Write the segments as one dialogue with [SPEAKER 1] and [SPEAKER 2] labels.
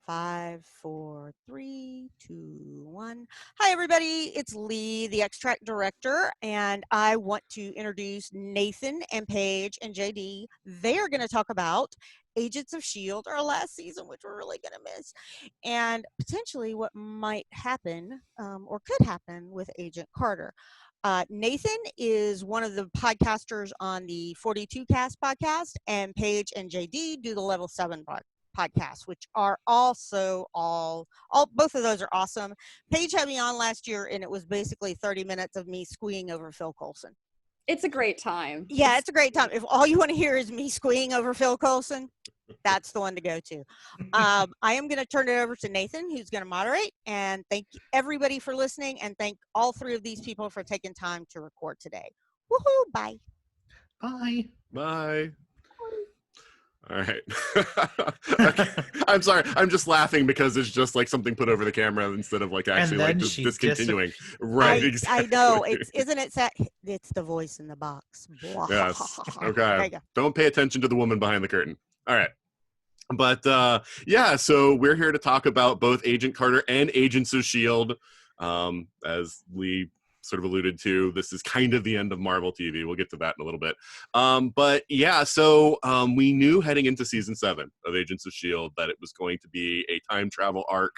[SPEAKER 1] Five, four, three, two, one. Hi, everybody. It's Lee, the extract director, and I want to introduce Nathan and Paige and JD. They are going to talk about Agents of S.H.I.E.L.D., our last season, which we're really going to miss, and potentially what might happen or could happen with Agent Carter. Nathan is one of the podcasters on the 42 Cast podcast, and Paige and JD do the Level 7 podcasts, which are also all both of those are awesome. Paige had me on last year, and it was basically 30 minutes of me squeeing over Phil Coulson.
[SPEAKER 2] It's a great time.
[SPEAKER 1] Yeah, it's a great time. If all you want to hear is me squeeing over Phil Coulson, that's the one to go to. I am going to turn it over to Nathan, who's going to moderate, and thank everybody for listening, and thank all three of these people for taking time to record today. Woohoo! Bye.
[SPEAKER 3] Bye.
[SPEAKER 4] Bye. All right. Okay. I'm sorry. I'm just laughing because it's just like something put over the camera instead of like actually like just discontinuing. Right.
[SPEAKER 1] I know. Isn't it sad? It's the voice in the box.
[SPEAKER 4] Yes. Okay. Don't pay attention to the woman behind the curtain. All right. But yeah, so we're here to talk about both Agent Carter and Agents of S.H.I.E.L.D. As Lee sort of alluded to, this is kind of the end of Marvel TV. We'll get to that in a little bit. But yeah, so we knew heading into season 7 of Agents of S.H.I.E.L.D. that it was going to be a time travel arc.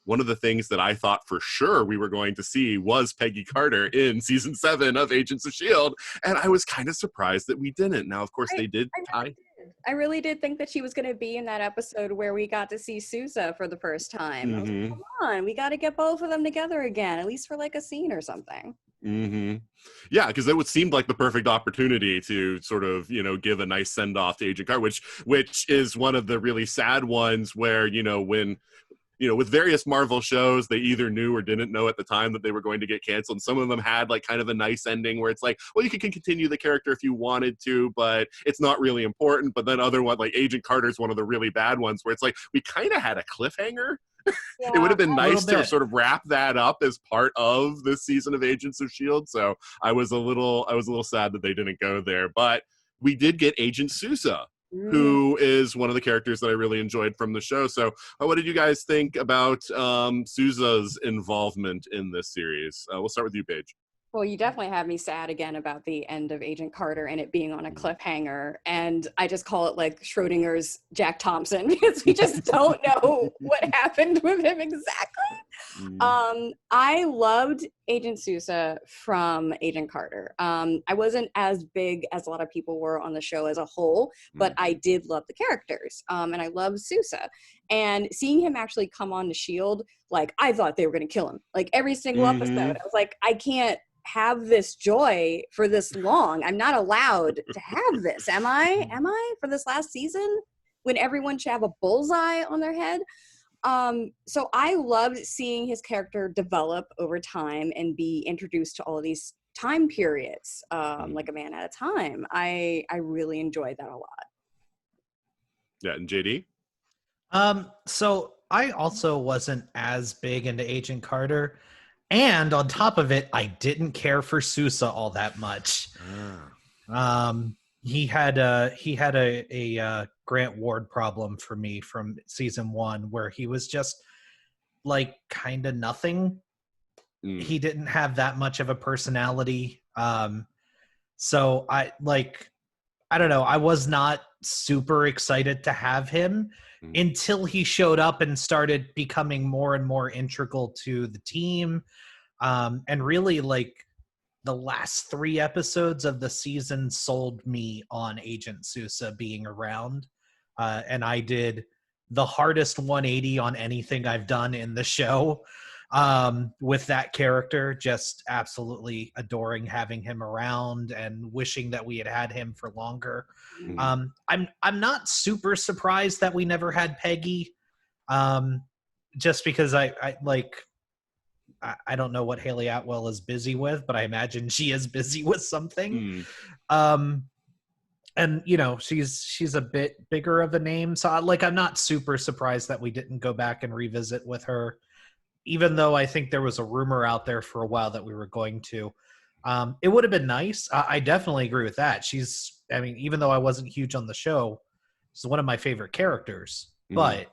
[SPEAKER 4] One of the things that I thought for sure we were going to see was Peggy Carter in season 7 of Agents of S.H.I.E.L.D. And I was kind of surprised that we didn't. Now, of course, they did.
[SPEAKER 2] I really did think that she was going to be in that episode where we got to see Sousa for the first time. I was like, come on, we got to get both of them together again, at least for like a scene or something.
[SPEAKER 4] Yeah, because it would seem like the perfect opportunity to sort of, give a nice send off to Agent Carter, which is one of the really sad ones where, when with various Marvel shows, they either knew or didn't know at the time that they were going to get canceled. And some of them had like kind of a nice ending where it's like, well, you can continue the character if you wanted to, but it's not really important. But then other one like Agent Carter is one of the really bad ones where it's like, we kind of had a cliffhanger. Yeah, it would have been nice to sort of wrap that up as part of this season of Agents of S.H.I.E.L.D. So I was a little sad that they didn't go there, but we did get Agent Sousa, who is one of the characters that I really enjoyed from the show. So what did you guys think about Sousa's involvement in this series? We'll start with you, Paige.
[SPEAKER 2] Well, you definitely have me sad again about the end of Agent Carter and it being on a cliffhanger. And I just call it like Schrodinger's Jack Thompson because we just don't know what happened with him exactly. I loved Agent Sousa from Agent Carter. I wasn't as big as a lot of people were on the show as a whole, but I did love the characters. And I love Sousa. And seeing him actually come on to S.H.I.E.L.D., like I thought they were going to kill him. Like every single episode, I was like, I can't have this joy for this long. I'm not allowed to have this. Am I for this last season when everyone should have a bullseye on their head? So I loved seeing his character develop over time and be introduced to all of these time periods, like a man at a time. I really enjoyed that a lot.
[SPEAKER 4] Yeah, and JD?
[SPEAKER 3] So I also wasn't as big into Agent Carter. And on top of it, I didn't care for Sousa all that much. He had a Grant Ward problem for me from season 1, where he was just like kind of nothing. He didn't have that much of a personality. So I don't know. I was not super excited to have him until he showed up and started becoming more and more integral to the team. And really, like, the last 3 episodes of the season sold me on Agent Sousa being around. And I did the hardest 180 on anything I've done in the show with that character, just absolutely adoring having him around and wishing that we had him for longer. I'm not super surprised that we never had Peggy, just because I don't know what Haley Atwell is busy with, but I imagine she is busy with something. And she's a bit bigger of a name, so I'm not super surprised that we didn't go back and revisit with her, even though I think there was a rumor out there for a while that we were going to. It would have been nice. I definitely agree with that. Even though I wasn't huge on the show, she's one of my favorite characters. But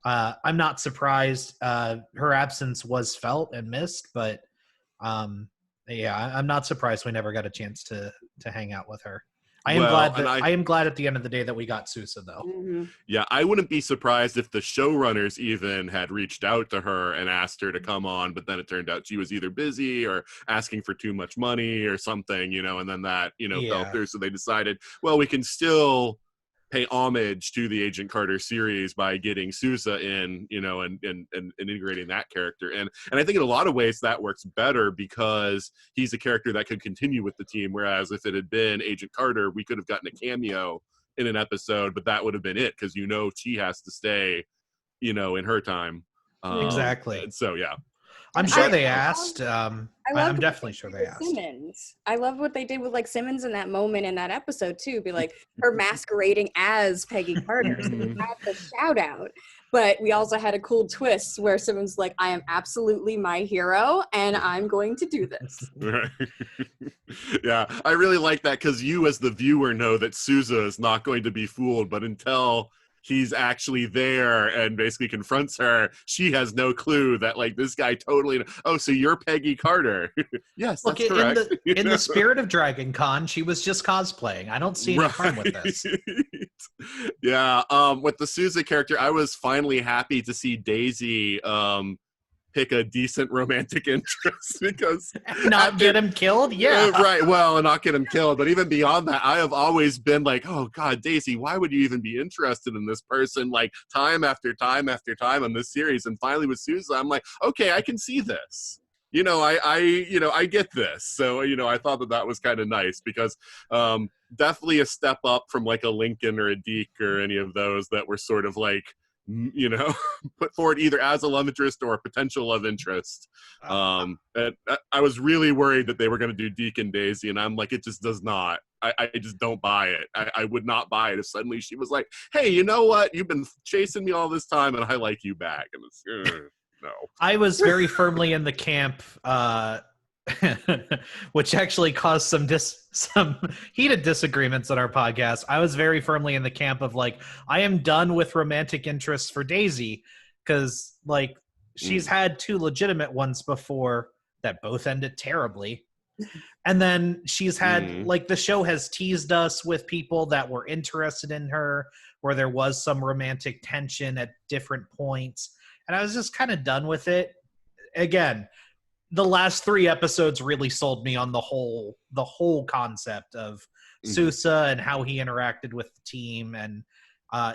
[SPEAKER 3] I'm not surprised. Her absence was felt and missed, but yeah, I'm not surprised we never got a chance to hang out with her. I am
[SPEAKER 4] Well,
[SPEAKER 3] glad
[SPEAKER 4] and
[SPEAKER 3] that I am glad at the end of the day that we got Sousa though.
[SPEAKER 2] Mm-hmm.
[SPEAKER 4] yeah, I wouldn't be surprised if the showrunners even had reached out to her and asked her to come on, but then it turned out she was either busy or asking for too much money or something, and then that, fell
[SPEAKER 3] Yeah.
[SPEAKER 4] through. So they decided, well, we can still pay homage to the Agent Carter series by getting Sousa in, and integrating that character. And I think in a lot of ways that works better because he's a character that could continue with the team. Whereas if it had been Agent Carter, we could have gotten a cameo in an episode, but that would have been it because she has to stay, in her time.
[SPEAKER 3] Exactly.
[SPEAKER 4] So yeah.
[SPEAKER 3] I'm
[SPEAKER 2] And
[SPEAKER 3] sure they asked.
[SPEAKER 2] I
[SPEAKER 3] I'm
[SPEAKER 2] loved what
[SPEAKER 3] definitely
[SPEAKER 2] they
[SPEAKER 3] sure
[SPEAKER 2] did
[SPEAKER 3] they
[SPEAKER 2] with
[SPEAKER 3] asked.
[SPEAKER 2] Simmons. I love what they did with like Simmons in that moment in that episode too. Be like her masquerading as Peggy Carter. So we had the shout out, but we also had a cool twist where Simmons like, I am absolutely my hero, and I'm going to do this.
[SPEAKER 4] Right. Yeah, I really like that because you, as the viewer, know that Sousa is not going to be fooled, but until he's actually there and basically confronts her, she has no clue that like this guy totally. Oh, so you're Peggy Carter? Yes,
[SPEAKER 3] Look,
[SPEAKER 4] that's correct.
[SPEAKER 3] in the spirit of Dragon Con, she was just cosplaying. I don't see any harm with this.
[SPEAKER 4] Yeah, with the Sousa character, I was finally happy to see Daisy pick a decent romantic interest because
[SPEAKER 3] Not get him killed? Yeah.
[SPEAKER 4] right, well, and not get him killed, but even beyond that, I have always been like, oh god, Daisy, why would you even be interested in this person like time after time after time on this series? And finally with Sousa, I'm like, okay, I can see this. I get this. So I thought that was kind of nice because definitely a step up from like a Lincoln or a Deke or any of those that were sort of like put forward either as a love interest or a potential love interest. And I was really worried that they were going to do Deke and Daisy, and I'm like, it just does not. I just don't buy it. I would not buy it if suddenly she was like, hey, you know what? You've been chasing me all this time, and I like you back. And it's, no.
[SPEAKER 3] I was very firmly in the camp, which actually caused some heated disagreements on our podcast. I was very firmly in the camp of like, I am done with romantic interests for Daisy because like she's had two legitimate ones before that both ended terribly. And then she's had like the show has teased us with people that were interested in her where there was some romantic tension at different points. And I was just kind of done with it. Again, the last 3 episodes really sold me on the whole concept of Sousa and how he interacted with the team and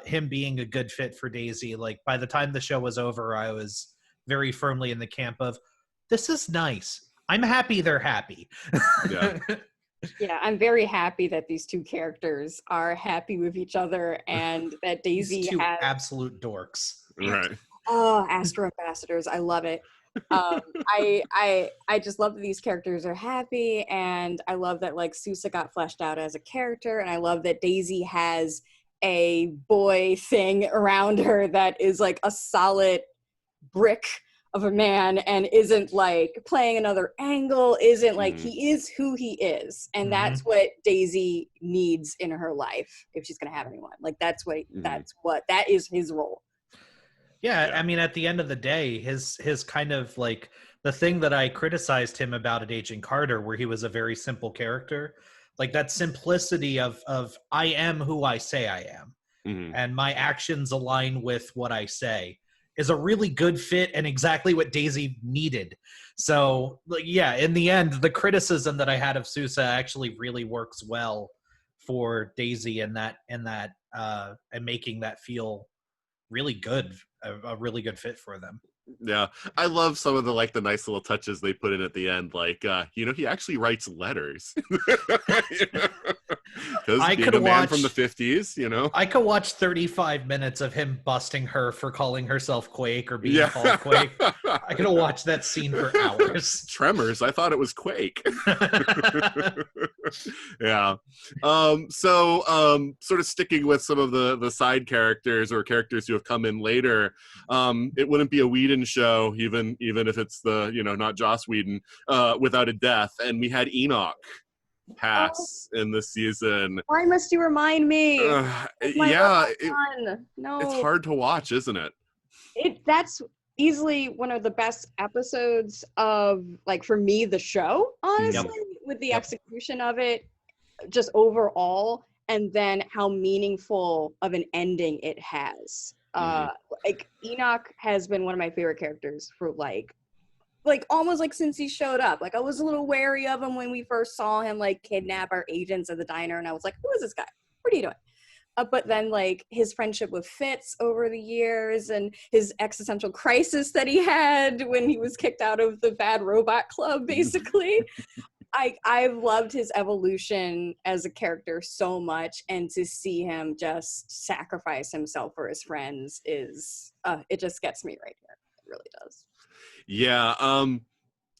[SPEAKER 3] him being a good fit for Daisy. Like by the time the show was over, I was very firmly in the camp of this is nice. I'm happy they're happy.
[SPEAKER 4] Yeah.
[SPEAKER 2] Yeah, I'm very happy that these two characters are happy with each other and that Daisy
[SPEAKER 3] These two
[SPEAKER 2] has
[SPEAKER 3] absolute dorks.
[SPEAKER 4] Right.
[SPEAKER 2] Astro ambassadors. I love it. I just love that these characters are happy, and I love that like Sousa got fleshed out as a character, and I love that Daisy has a boy thing around her that is like a solid brick of a man and isn't like playing another angle, isn't like he is who he is, and that's what Daisy needs in her life if she's gonna have anyone. Like that is his role.
[SPEAKER 3] Yeah, I mean, at the end of the day, his kind of like the thing that I criticized him about at Agent Carter, where he was a very simple character, like that simplicity of I am who I say I am, and my actions align with what I say, is a really good fit and exactly what Daisy needed. So, like, yeah, in the end, the criticism that I had of Sousa actually really works well for Daisy and making that feel really good, a really good fit for them.
[SPEAKER 4] Yeah, I love some of the like the nice little touches they put in at the end, like he actually writes letters. Because being a man from the 50s,
[SPEAKER 3] I could watch 35 minutes of him busting her for calling herself Quake or being called Quake. I could have watched that scene for hours.
[SPEAKER 4] Tremors, I thought it was Quake. Yeah. So sort of sticking with some of the side characters or characters who have come in later, it wouldn't be a Whedon show, even if it's the not Joss Whedon, without a death. And we had Enoch pass in this season.
[SPEAKER 2] Why must you remind me?
[SPEAKER 4] Yeah,
[SPEAKER 2] No,
[SPEAKER 4] it's hard to watch, isn't it?
[SPEAKER 2] That's easily one of the best episodes of, like, for me, the show, honestly, with the execution of it, just overall, and then how meaningful of an ending it has. Like, Enoch has been one of my favorite characters for like almost like since he showed up. Like, I was a little wary of him when we first saw him like kidnap our agents at the diner, and I was like, who is this guy? What are you doing? But then, like, his friendship with Fitz over the years, and his existential crisis that he had when he was kicked out of the Bad Robot Club, basically. I've loved his evolution as a character so much, and to see him just sacrifice himself for his friends is, it just gets me right here. It really does.
[SPEAKER 4] Yeah,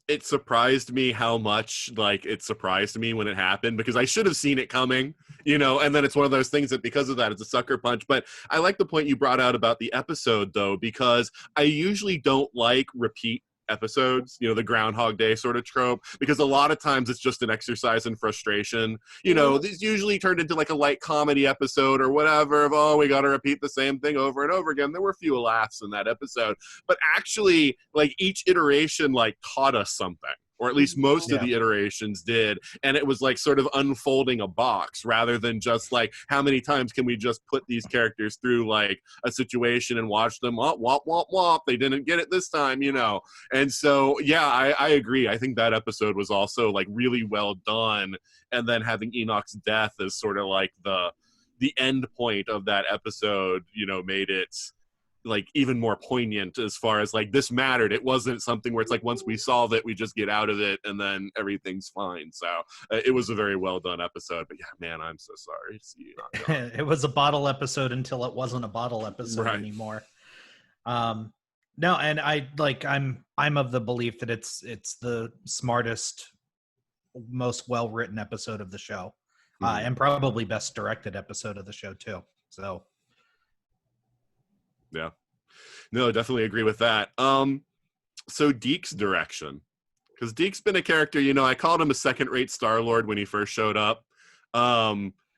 [SPEAKER 4] it surprised me how much, like, it surprised me when it happened, because I should have seen it coming, and then it's one of those things that because of that, it's a sucker punch. But I like the point you brought out about the episode, though, because I usually don't like repeat episodes, the Groundhog Day sort of trope, because a lot of times it's just an exercise in frustration. This usually turned into like a light comedy episode or whatever of, oh, we got to repeat the same thing over and over again. There were few laughs in that episode, but actually, like, each iteration like taught us something, or at least most of the iterations did, and it was like sort of unfolding a box rather than just like, how many times can we just put these characters through like a situation and watch them womp womp womp womp, they didn't get it this time. And so, yeah, I agree. I think that episode was also like really well done, and then having Enoch's death as sort of like the end point of that episode, made it like even more poignant, as far as like, this mattered. It wasn't something where it's like, once we solve it, we just get out of it and then everything's fine. So it was a very well done episode. But yeah, man, I'm so sorry to see Enoch gone.
[SPEAKER 3] It was a bottle episode until it wasn't a bottle episode anymore. No, and I'm of the belief that it's the smartest, most well written episode of the show, and probably best directed episode of the show too. So,
[SPEAKER 4] yeah, no, definitely agree with that. So Deke's direction, because Deke's been a character. I called him a second-rate Star-Lord when he first showed up.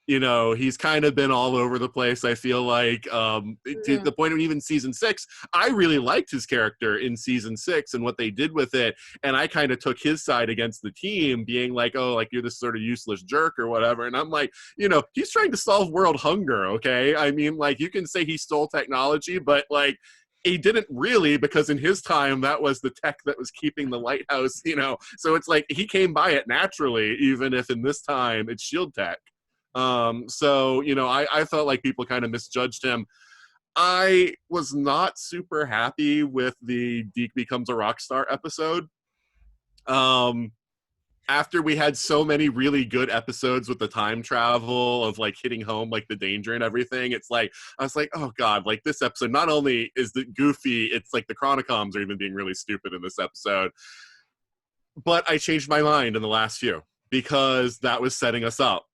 [SPEAKER 4] He's kind of been all over the place, I feel like, to the point of even season 6. I really liked his character in season 6 and what they did with it, and I kind of took his side against the team, being like, oh, like, you're this sort of useless jerk or whatever. And I'm like, he's trying to solve world hunger, okay? I mean, like, you can say he stole technology, but like, he didn't really, because in his time, that was the tech that was keeping the lighthouse, So it's like, he came by it naturally, even if in this time it's shield tech. So, I felt like people kind of misjudged him. I was not super happy with the Deke becomes a rock star episode. After we had so many really good episodes with the time travel of like hitting home, like the danger and everything, it's like, I was like, oh God, like, this episode not only is it goofy, it's like the Chronicoms are even being really stupid in this episode. But I changed my mind in the last few, because that was setting us up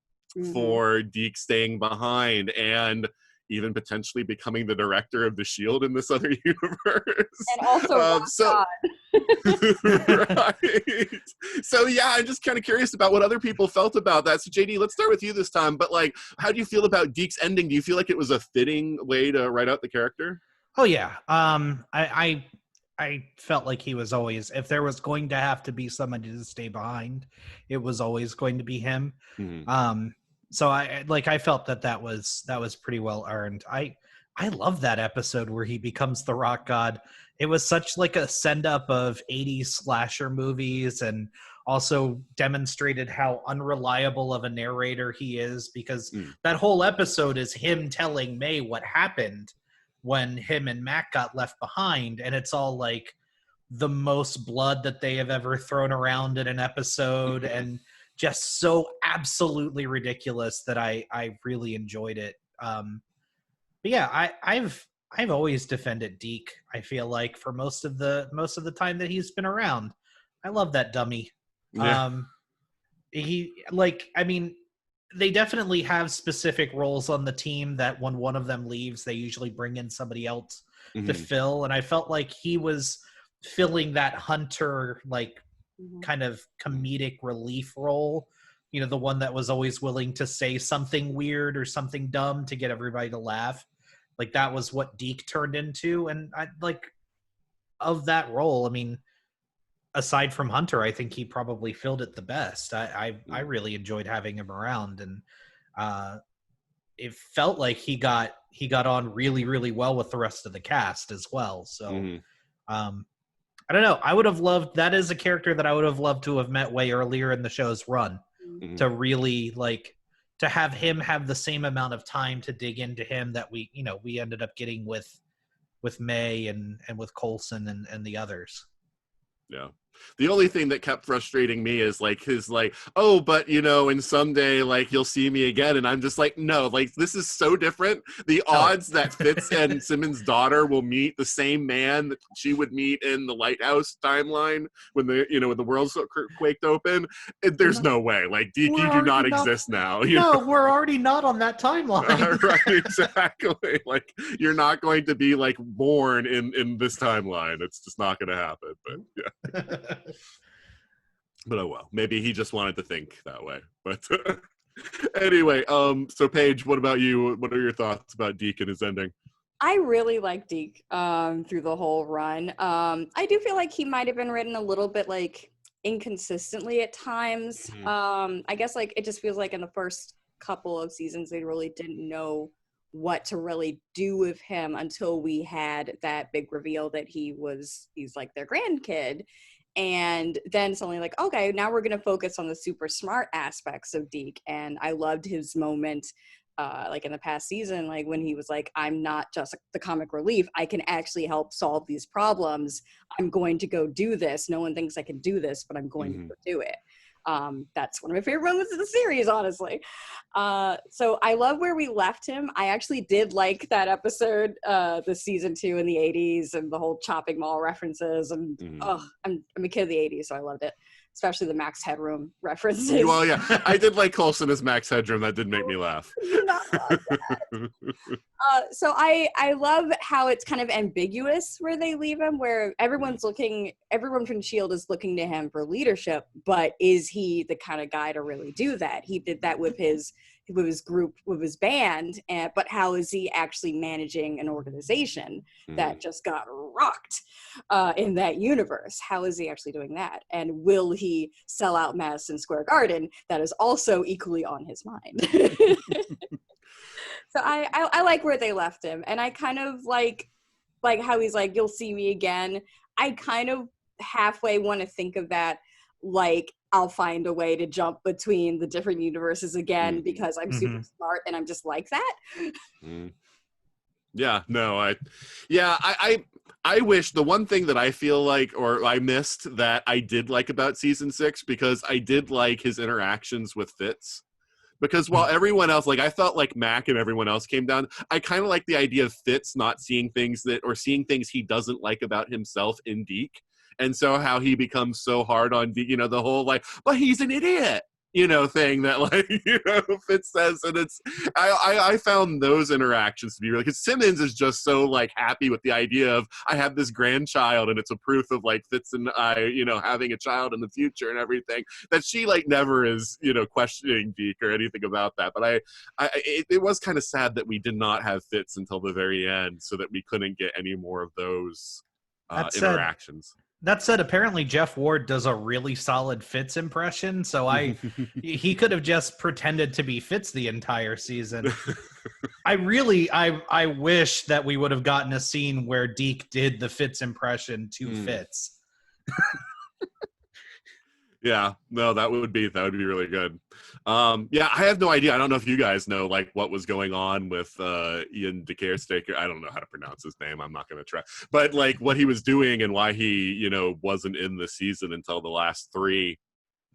[SPEAKER 4] for Deke staying behind and even potentially becoming the director of the Shield in this other universe.
[SPEAKER 2] And also,
[SPEAKER 4] right. So yeah, I'm just kind of curious about what other people felt about that. So JD, let's start with you this time. But like, how do you feel about Deke's ending? Do you feel like it was a fitting way to write out the character?
[SPEAKER 3] Oh yeah. I felt like he was always, if there was going to have to be somebody to stay behind, it was always going to be him. So I felt that was pretty well earned. I love that episode where he becomes the rock god. It was such like a send up of 80s slasher movies, and also demonstrated how unreliable of a narrator he is, because that whole episode is him telling May what happened when him and Mac got left behind, and it's all like the most blood that they have ever thrown around in an episode, and just so absolutely ridiculous that I really enjoyed it. But yeah, I've always defended Deke. I feel like for most of the time that he's been around, I love that dummy.
[SPEAKER 4] Yeah.
[SPEAKER 3] They definitely have specific roles on the team that when one of them leaves, they usually bring in somebody else to fill. And I felt like he was filling that Hunter, like, kind of comedic relief role, the one that was always willing to say something weird or something dumb to get everybody to laugh. like that was what Deke turned into. And I like of that role, I mean, aside from Hunter, I think he probably filled it the best. I really enjoyed having him around, and it felt like he got on really, really well with the rest of the cast as well. So I don't know. I would have loved, that is a character that I would have loved to have met way earlier in the show's run, to really like to have him have the same amount of time to dig into him that we ended up getting with May and with Coulson and the others.
[SPEAKER 4] Yeah. The only thing that kept frustrating me is like his like, oh, but and someday like you'll see me again, and I'm just like, no, like this is so different. The odds that Fitz and Simmons' daughter will meet the same man that she would meet in the Lighthouse timeline when when the world quaked open, there's no way. Like you do not exist now.
[SPEAKER 3] We're already not on that timeline.
[SPEAKER 4] Right, exactly. Like you're not going to be like born in this timeline. It's just not going to happen. But yeah. But oh well, maybe he just wanted to think that way. But anyway, so Paige, what about you? What are your thoughts about Deke and his ending?
[SPEAKER 2] I really like Deke through the whole run. I do feel like he might have been written a little bit like inconsistently at times. I guess like it just feels like in the first couple of seasons they really didn't know what to really do with him until we had that big reveal that he's like their grandkid. And then suddenly like, okay, now we're going to focus on the super smart aspects of Deke. And I loved his moment like in the past season, like when he was like, I'm not just the comic relief, I can actually help solve these problems. I'm going to go do this. No one thinks I can do this, but I'm going to go do it. That's one of my favorite moments of the series, honestly. So I love where we left him. I actually did like that episode, the season 2 in the 80s and the whole chopping mall references. And I'm a kid of the 80s, so I loved it, especially the Max Headroom references.
[SPEAKER 4] Well, yeah, I did like Coulson as Max Headroom. That did make me laugh.
[SPEAKER 2] You not love that. So I love how it's kind of ambiguous where they leave him, where everyone from S.H.I.E.L.D. is looking to him for leadership, but is he the kind of guy to really do that? He did that with his group, with his band, but how is he actually managing an organization that just got rocked in that universe? How is he actually doing that? And will he sell out Madison Square Garden? That is also equally on his mind. So I like where they left him, and I kind of like how he's like, you'll see me again. I kind of halfway want to think of that like I'll find a way to jump between the different universes again because I'm super smart and I'm just like that.
[SPEAKER 4] Yeah, no, I wish, the one thing that I feel like, or I missed that I did like about season 6, because I did like his interactions with Fitz. Because while everyone else, like I felt like Mac and everyone else came down, I kind of like the idea of Fitz not seeing things seeing things he doesn't like about himself in Deke. And so how he becomes so hard on Deke, the whole like, but he's an idiot, thing that like, Fitz says. And I found those interactions to be really, because Simmons is just so like happy with the idea of, I have this grandchild and it's a proof of like Fitz and I, having a child in the future and everything, that she like never is, questioning Deke or anything about that. But it was kind of sad that we did not have Fitz until the very end, so that we couldn't get any more of those interactions.
[SPEAKER 3] That said, apparently Jeff Ward does a really solid Fitz impression, so he could have just pretended to be Fitz the entire season. I wish that we would have gotten a scene where Deke did the Fitz impression to Fitz.
[SPEAKER 4] Yeah, no, that would be really good. Yeah, I have no idea. I don't know if you guys know like what was going on with Ian DeCarestaker. I don't know how to pronounce his name. I'm not going to try. But like what he was doing and why he, wasn't in the season until the last 3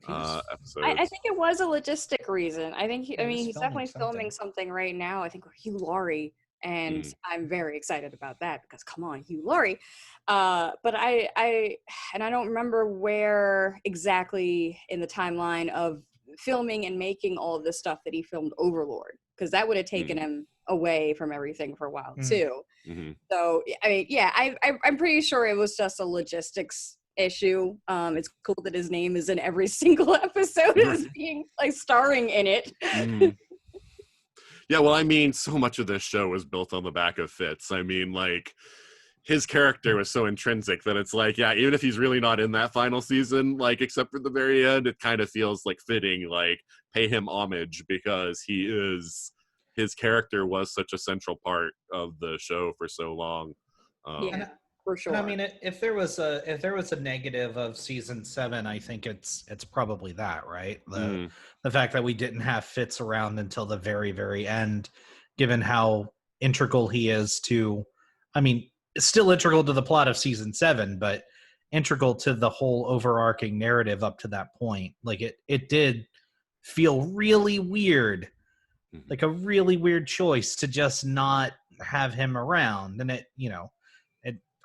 [SPEAKER 4] episodes.
[SPEAKER 2] I think it was a logistic reason. I think he's definitely filming something right now. I think with Hugh Laurie. And I'm very excited about that because come on, Hugh Laurie. But I don't remember where exactly in the timeline of filming and making all of this stuff that he filmed Overlord, because that would have taken him away from everything for a while too. So I mean, yeah, I'm pretty sure it was just a logistics issue. It's cool that his name is in every single episode as being like starring in it.
[SPEAKER 4] Yeah, well, I mean, so much of this show was built on the back of Fitz. I mean, like, his character was so intrinsic that it's like, yeah, even if he's really not in that final season, like, except for the very end, it kind of feels like fitting, like, pay him homage because his character was such a central part of the show for so long.
[SPEAKER 2] Yeah, for sure.
[SPEAKER 3] And I mean, if there was a negative of season 7, I think it's probably that, right? The fact that we didn't have Fitz around until the very, very end, given how integral he is to, I mean, still integral to the plot of season 7, but integral to the whole overarching narrative up to that point. Like it did feel really weird, like a really weird choice to just not have him around. And it,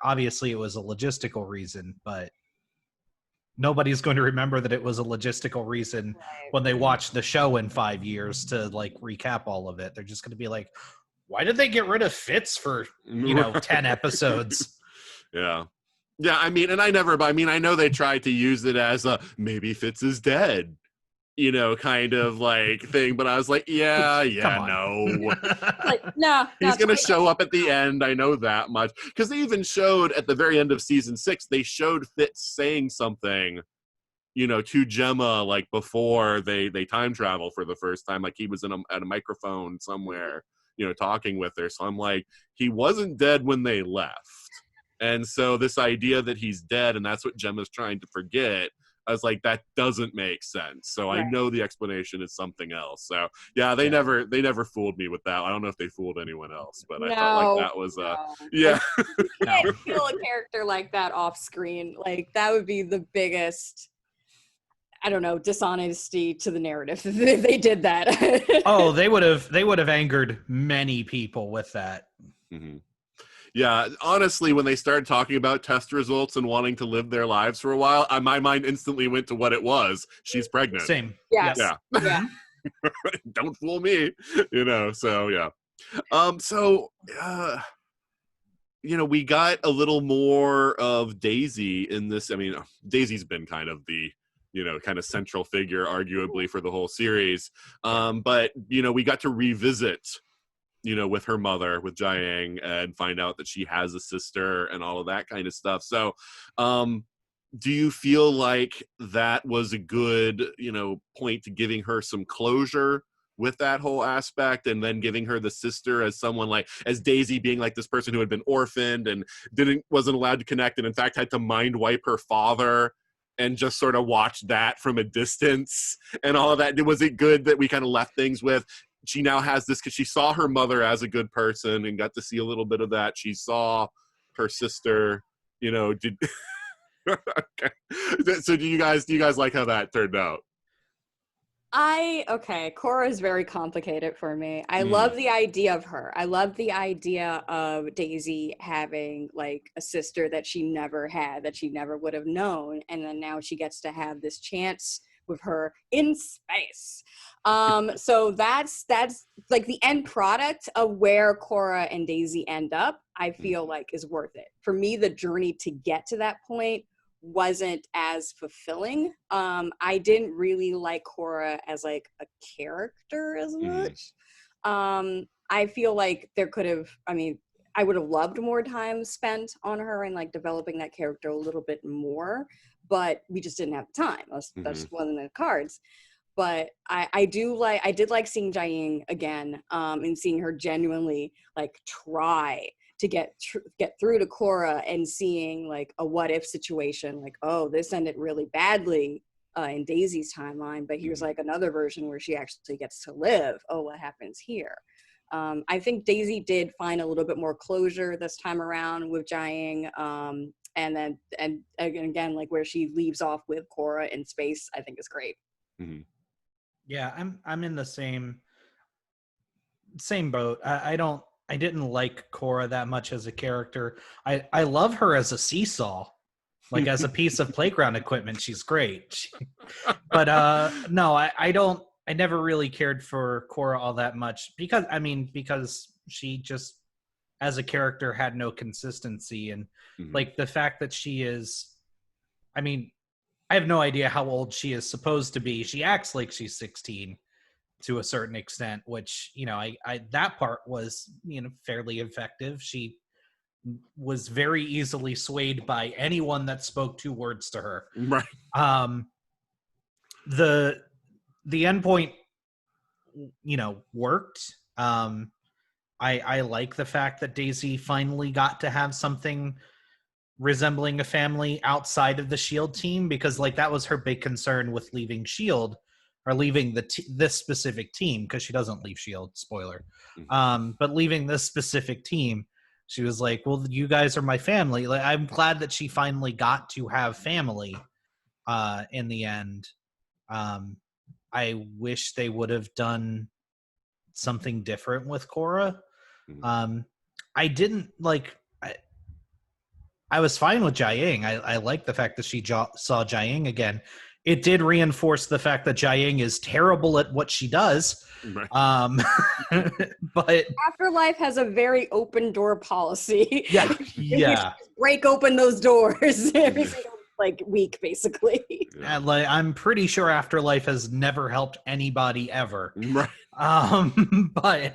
[SPEAKER 3] obviously it was a logistical reason, but nobody's going to remember that it was a logistical reason when they watch the show in 5 years to like recap all of it. They're just going to be like, why did they get rid of Fitz for 10 episodes?
[SPEAKER 4] Yeah, I mean, and I know they tried to use it as a maybe Fitz is dead, kind of like thing, but I was like, yeah, no.
[SPEAKER 2] Like, no,
[SPEAKER 4] He's going to show up at the end. I know that much. Because they even showed at the very end of season 6, they showed Fitz saying something, to Gemma, like before they time travel for the first time. Like he was at a microphone somewhere, talking with her. So I'm like, he wasn't dead when they left. And so this idea that he's dead and that's what Gemma's trying to forget, I was like, that doesn't make sense. So I know the explanation is something else. So yeah, they never fooled me with that. I don't know if they fooled anyone else, but I felt like that was yeah.
[SPEAKER 2] You can't kill a character like that off screen. Like that would be the biggest, I don't know, dishonesty to the narrative if they did that.
[SPEAKER 3] Oh, they would have angered many people with that.
[SPEAKER 4] Mm-hmm. Yeah, honestly, when they started talking about test results and wanting to live their lives for a while, my mind instantly went to what it was. She's pregnant.
[SPEAKER 3] Same.
[SPEAKER 2] Yes.
[SPEAKER 4] Yeah. Don't fool me. So yeah. We got a little more of Daisy in this. I mean, Daisy's been kind of the kind of central figure, arguably, for the whole series. But we got to revisit with her mother, with Jiang, and find out that she has a sister and all of that kind of stuff. So, do you feel like that was a good, point to giving her some closure with that whole aspect, and then giving her the sister as someone as Daisy being like this person who had been orphaned and wasn't allowed to connect, and in fact had to mind wipe her father and just sort of watch that from a distance and all of that? Was it good that we kind of left things with, she now has this, because she saw her mother as a good person and got to see a little bit of that. She saw her sister, did okay. So do you guys like how that turned out?
[SPEAKER 2] Cora is very complicated for me. I love the idea of her. I love the idea of Daisy having like a sister that she never had, that she never would have known, and then now she gets to have this chance with her in space. So that's like the end product of where Cora and Daisy end up, I feel like is worth it. For me, the journey to get to that point wasn't as fulfilling. I didn't really like Cora as like a character as much. I feel like there could have, I would have loved more time spent on her and like developing that character a little bit more, but we just didn't have the time. That's one of the cards. But I did like seeing Jiang again, and seeing her genuinely like try to get through to Cora, and seeing like a what if situation, like, oh, this ended really badly in Daisy's timeline, but here's like another version where she actually gets to live. Oh, what happens here? I think Daisy did find a little bit more closure this time around with Jiang, and again, like where she leaves off with Cora in space, I think is great.
[SPEAKER 3] Yeah, I'm in the same boat. I didn't like Cora that much as a character. I love her as a seesaw, like as a piece of playground equipment. She's great. But no, I never really cared for Cora all that much because she just as a character had no consistency, and like the fact that she is, I have no idea how old she is supposed to be. She acts like she's 16, to a certain extent, which, I that part was, fairly effective. She was very easily swayed by anyone that spoke 2 words to her.
[SPEAKER 4] Right.
[SPEAKER 3] The endpoint, worked. I like the fact that Daisy finally got to have something resembling a family outside of the Shield team, because like that was her big concern with leaving Shield, or leaving this specific team, because she doesn't leave Shield, spoiler. But leaving this specific team, she was like, well, you guys are my family. Like, I'm glad that she finally got to have family in the end. I wish they would have done something different with Korra. I didn't like. I was fine with Jiaying. I like the fact that she saw Jiaying again. It did reinforce the fact that Jiaying is terrible at what she does.
[SPEAKER 4] Right.
[SPEAKER 3] But
[SPEAKER 2] Afterlife has a very open door policy.
[SPEAKER 3] Yeah.
[SPEAKER 2] You just break open those doors every single week, basically.
[SPEAKER 3] Yeah. Like, I'm pretty sure Afterlife has never helped anybody ever.
[SPEAKER 4] Right.
[SPEAKER 3] But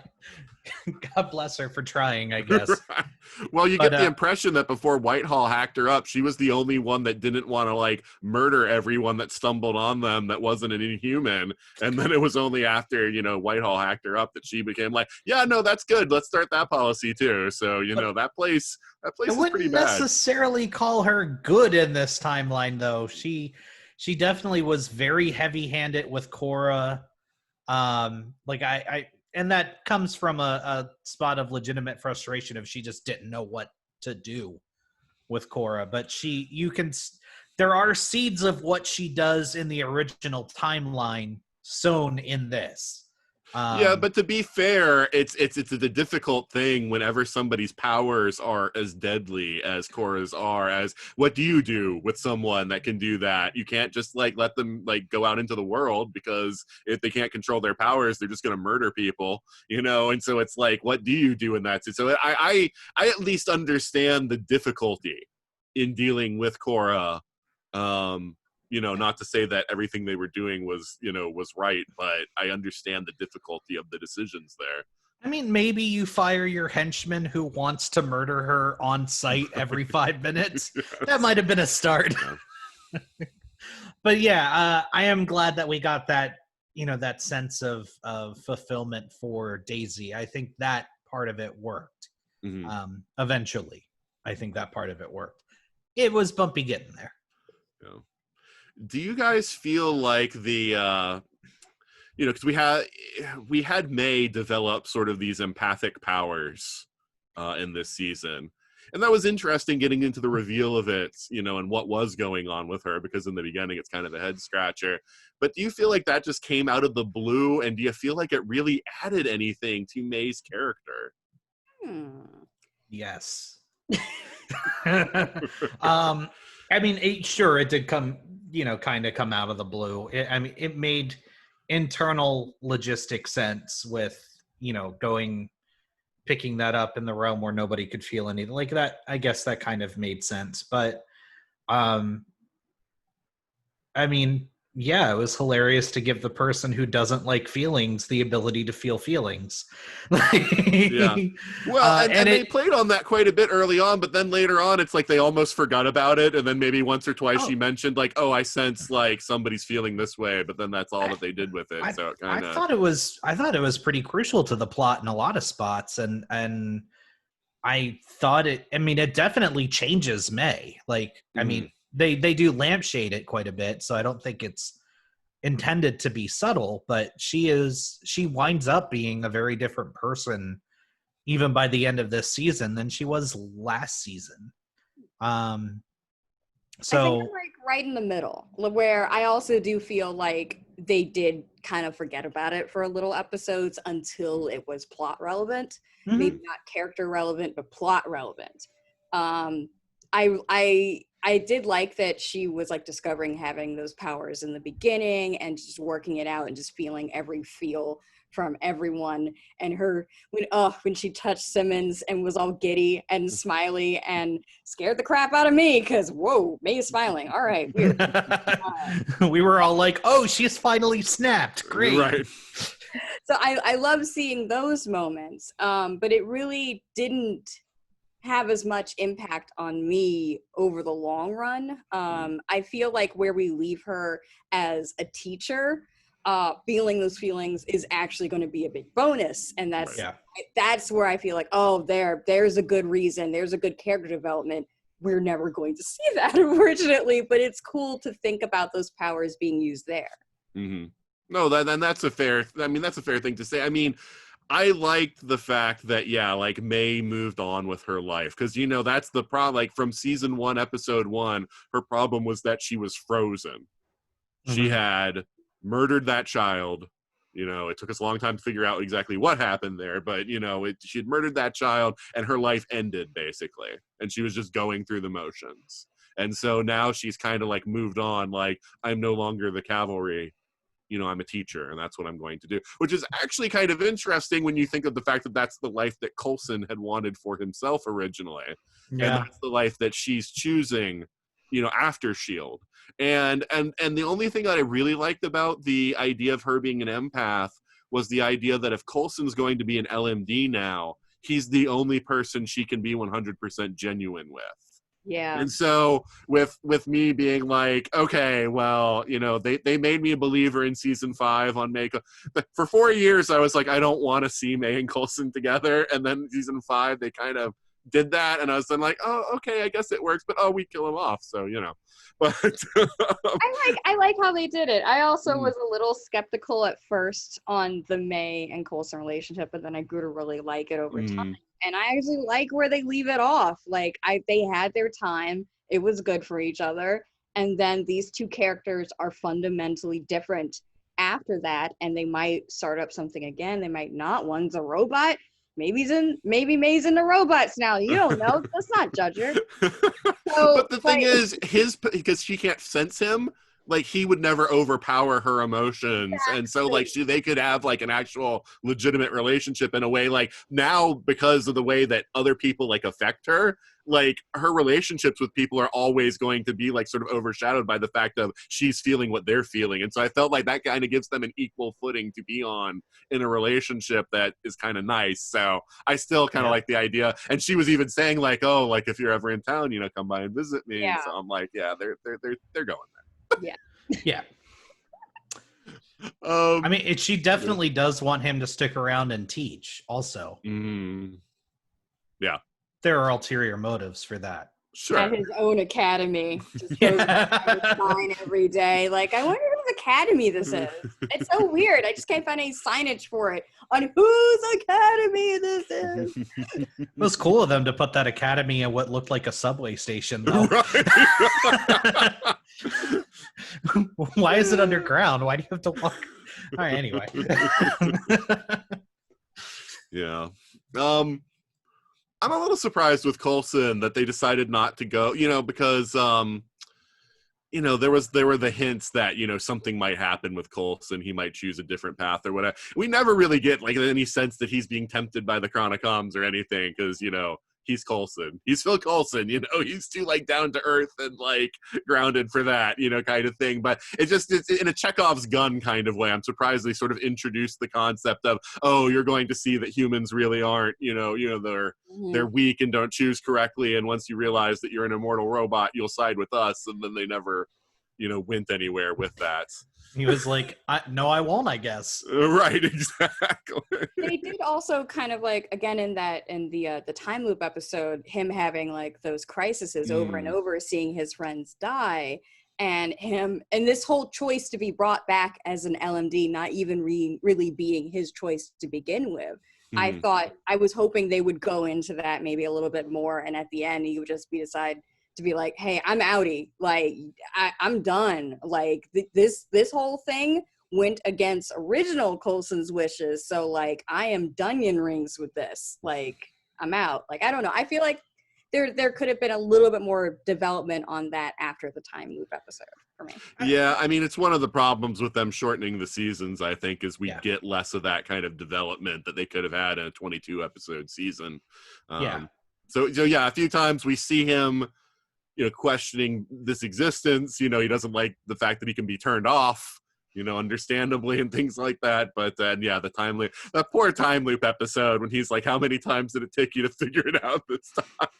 [SPEAKER 3] God bless her for trying, I guess.
[SPEAKER 4] Right. Well, you get the impression that before Whitehall hacked her up, she was the only one that didn't want to murder everyone that stumbled on them that wasn't an Inhuman. And then it was only after, Whitehall hacked her up that she became like, yeah, no, that's good. Let's start that policy too. So, that place is pretty bad. I wouldn't
[SPEAKER 3] necessarily call her good in this timeline, though. She definitely was very heavy-handed with Korra. And that comes from a spot of legitimate frustration if she just didn't know what to do with Korra. But there are seeds of what she does in the original timeline sown in this.
[SPEAKER 4] Yeah, but to be fair, it's the difficult thing whenever somebody's powers are as deadly as Korra's are. As what do you do with someone that can do that? You can't just let them go out into the world, because if they can't control their powers, they're just going to murder people, And so it's what do you do in that? So I at least understand the difficulty in dealing with Korra. Not to say that everything they were doing was right, but I understand the difficulty of the decisions there.
[SPEAKER 3] I mean, maybe you fire your henchman who wants to murder her on site every 5 minutes. Yes. That might have been a start. Yeah. But yeah, I am glad that we got that, that sense of fulfillment for Daisy. I think that part of it worked. Eventually, I think that part of it worked. It was bumpy getting there.
[SPEAKER 4] Yeah. Do you guys feel like the because we had May develop sort of these empathic powers in this season, and that was interesting getting into the reveal of it, and what was going on with her, because in the beginning it's kind of a head scratcher. But do you feel like that just came out of the blue, and do you feel like it really added anything to May's character?
[SPEAKER 3] Yes. I mean, it did come, kind of come out of the blue. It made internal logistic sense with, picking that up in the realm where nobody could feel anything like that. I guess that kind of made sense. But, yeah, it was hilarious to give the person who doesn't like feelings the ability to feel feelings.
[SPEAKER 4] Yeah. Well, and they played on that quite a bit early on, but then later on, it's like they almost forgot about it. And then maybe once or twice she mentioned I sense somebody's feeling this way, but then that's all that they did with it. So it kind of.
[SPEAKER 3] I thought it was pretty crucial to the plot in a lot of spots, and I thought it definitely changes May. They do lampshade it quite a bit, so I don't think it's intended to be subtle, but she winds up being a very different person even by the end of this season than she was last season.
[SPEAKER 2] I think I'm right in the middle, where I also do feel like they did kind of forget about it for a little episodes until it was plot relevant. Mm-hmm. Maybe not character relevant, but plot relevant. I did like that she was discovering having those powers in the beginning and just working it out and just feeling every feel from everyone. And her when she touched Simmons and was all giddy and smiley and scared the crap out of me, because whoa, May is smiling. All right, weird.
[SPEAKER 3] We were all like, oh, she's finally snapped. Great.
[SPEAKER 4] Right.
[SPEAKER 2] So I love seeing those moments, but it really didn't have as much impact on me over the long run. I feel like where we leave her as a teacher, feeling those feelings is actually going to be a big bonus, and that's where I feel like, oh, there's a good reason, there's a good character development. We're never going to see that, unfortunately, but it's cool to think about those powers being used there.
[SPEAKER 4] Mm-hmm. No, that's a fair. I mean, that's a fair thing to say. I mean, I liked the fact that like May moved on with her life, because that's the problem. Like from season 1, episode 1, her problem was that she was frozen. She had murdered that child. It took us a long time to figure out exactly what happened there, but she had murdered that child, and her life ended basically, and she was just going through the motions. And so now she's kind of like moved on. Like, I'm no longer the cavalry. I'm a teacher, and that's what I'm going to do, which is actually kind of interesting when you think of the fact that that's the life that Coulson had wanted for himself originally.
[SPEAKER 3] Yeah.
[SPEAKER 4] And that's the life that she's choosing, after Shield. And the only thing that I really liked about the idea of her being an empath was the idea that if Coulson's going to be an LMD now, he's the only person she can be 100% genuine with.
[SPEAKER 2] Yeah.
[SPEAKER 4] And so with me being like, okay, well, they made me a believer in season 5 on May. But for 4 years, I was like, I don't want to see May and Coulson together. And then season 5, they kind of did that. And I was then like, oh, okay, I guess it works. But, we kill him off. So, But
[SPEAKER 2] I like how they did it. I also was a little skeptical at first on the May and Coulson relationship, but then I grew to really like it over time. And I actually like where they leave it off. Like, they had their time. It was good for each other. And then these two characters are fundamentally different after that. And they might start up something again. They might not. One's a robot. Maybe May's into robots now. You don't know. Let's not judge her.
[SPEAKER 4] But the thing is, because she can't sense him, like, he would never overpower her emotions. Exactly. And so like they could have like an actual legitimate relationship in a way. Like, now, because of the way that other people like affect her, like her relationships with people are always going to be like sort of overshadowed by the fact of she's feeling what they're feeling. And so I felt like that kind of gives them an equal footing to be on in a relationship that is kind of nice. So I still kind of like the idea. And she was even saying like, oh, like if you're ever in town, come by and visit me. Yeah. And so I'm like, yeah, they're going there.
[SPEAKER 2] Yeah.
[SPEAKER 3] I mean, she definitely does want him to stick around and teach also.
[SPEAKER 4] Yeah.
[SPEAKER 3] There are ulterior motives for that.
[SPEAKER 4] Sure.
[SPEAKER 2] At his own academy. Just goes to sign every day. Like, I wonder whose academy this is. It's so weird. I just can't find any signage for it on whose academy this is.
[SPEAKER 3] It was cool of them to put that academy in what looked like a subway station, though.
[SPEAKER 4] Right.
[SPEAKER 3] Why is it underground? Why do you have to walk? All right, anyway.
[SPEAKER 4] Yeah. I'm a little surprised with Coulson that they decided not to go, because there were the hints that something might happen with Coulson. He might choose a different path or whatever. We never really get like any sense that he's being tempted by the Chronicoms or anything, because he's Coulson. He's Phil Coulson. He's too like down to earth and like grounded for that, kind of thing. But it's in a Chekhov's gun kind of way. I'm surprised they sort of introduced the concept of, oh, you're going to see that humans really aren't, they're weak and don't choose correctly. And once you realize that you're an immortal robot, you'll side with us. And then they never, went anywhere with that.
[SPEAKER 3] He was like, no, I won't, I guess.
[SPEAKER 4] Right, exactly.
[SPEAKER 2] They did also kind of like, again, in the time loop episode, him having like those crises over and over, seeing his friends die, and this whole choice to be brought back as an LMD, not even really being his choice to begin with. I was hoping they would go into that maybe a little bit more, and at the end he would just decide to be like, hey, I'm outie. Like, I'm done. Like, this whole thing went against original Coulson's wishes. So, like, I am Dunyan rings with this. Like, I'm out. Like, I don't know. I feel like there could have been a little bit more development on that after the time loop episode for me.
[SPEAKER 4] Yeah, I mean, it's one of the problems with them shortening the seasons, I think, is we get less of that kind of development that they could have had in a 22-episode season. So, yeah, a few times we see him questioning this existence. He doesn't like the fact that he can be turned off, understandably and things like that. But then, yeah, that poor time loop episode when he's like, how many times did it take you to figure it out this time?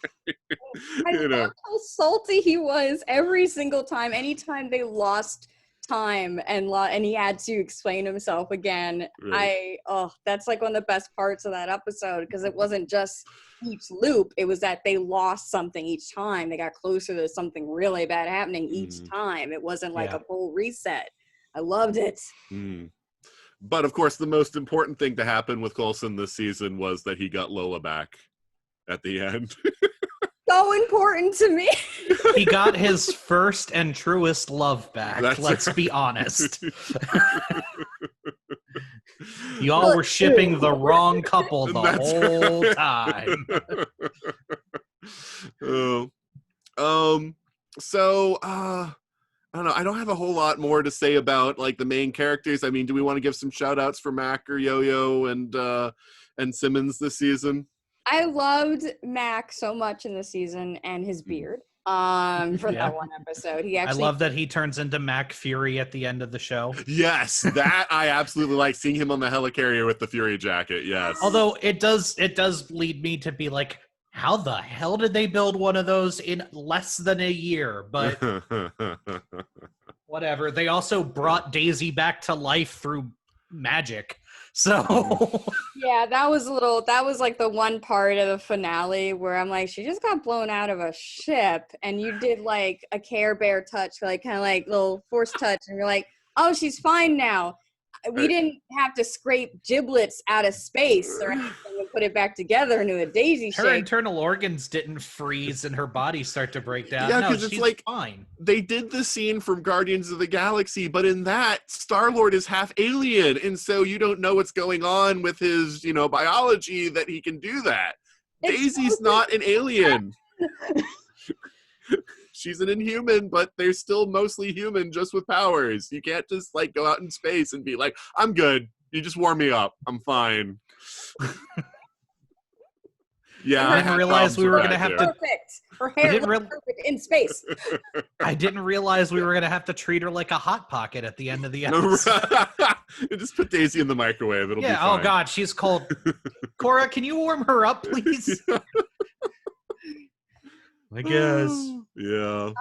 [SPEAKER 2] I love how salty he was every single time. Anytime they lost time and he had to explain himself again.
[SPEAKER 4] Right.
[SPEAKER 2] That's like one of the best parts of that episode, because it wasn't just each loop, it was that they lost something each time. They got closer to something really bad happening each time. It wasn't like a full reset. I loved it.
[SPEAKER 4] But of course, the most important thing to happen with Coulson this season was that he got Lola back at the end.
[SPEAKER 2] So important to me.
[SPEAKER 3] He got his first and truest love back. Let's be honest. Y'all were shipping the wrong couple the whole time.
[SPEAKER 4] So I don't know. I don't have a whole lot more to say about like the main characters. I mean, do we want to give some shout outs for Mac or Yo-Yo and Simmons this season?
[SPEAKER 2] I loved Mac so much in this season, and his beard for that one episode. I
[SPEAKER 3] love that he turns into Mac Fury at the end of the show.
[SPEAKER 4] Yes, that I absolutely like, seeing him on the helicarrier with the Fury jacket. Yes.
[SPEAKER 3] Although it does lead me to be like, how the hell did they build one of those in less than a year? But whatever. They also brought Daisy back to life through magic. So
[SPEAKER 2] yeah, that was like the one part of the finale where I'm like, she just got blown out of a ship, and you did like a Care Bear touch, like kind of like little force touch, and you're like, oh, she's fine now. We didn't have to scrape giblets out of space or anything and put it back together into a daisy shape.
[SPEAKER 3] Her internal organs didn't freeze and her body start to break down.
[SPEAKER 4] Yeah,
[SPEAKER 3] no,
[SPEAKER 4] because it's like
[SPEAKER 3] fine.
[SPEAKER 4] They did the scene from Guardians of the Galaxy, but in that, Star-Lord is half alien, and so you don't know what's going on with his, biology that he can do that. Daisy's not an alien. She's an inhuman, but they're still mostly human, just with powers. You can't just like go out in space and be like, I'm good. You just warm me up. I'm fine. Yeah,
[SPEAKER 3] I didn't realize we were going to have to.
[SPEAKER 2] Perfect. Her hair perfect in space.
[SPEAKER 3] I didn't realize we were going to have to treat her like a hot pocket at the end of the episode.
[SPEAKER 4] Just put Daisy in the microwave. It'll be fine.
[SPEAKER 3] Oh God, she's cold. Cora, can you warm her up, please? I guess.
[SPEAKER 4] Yeah.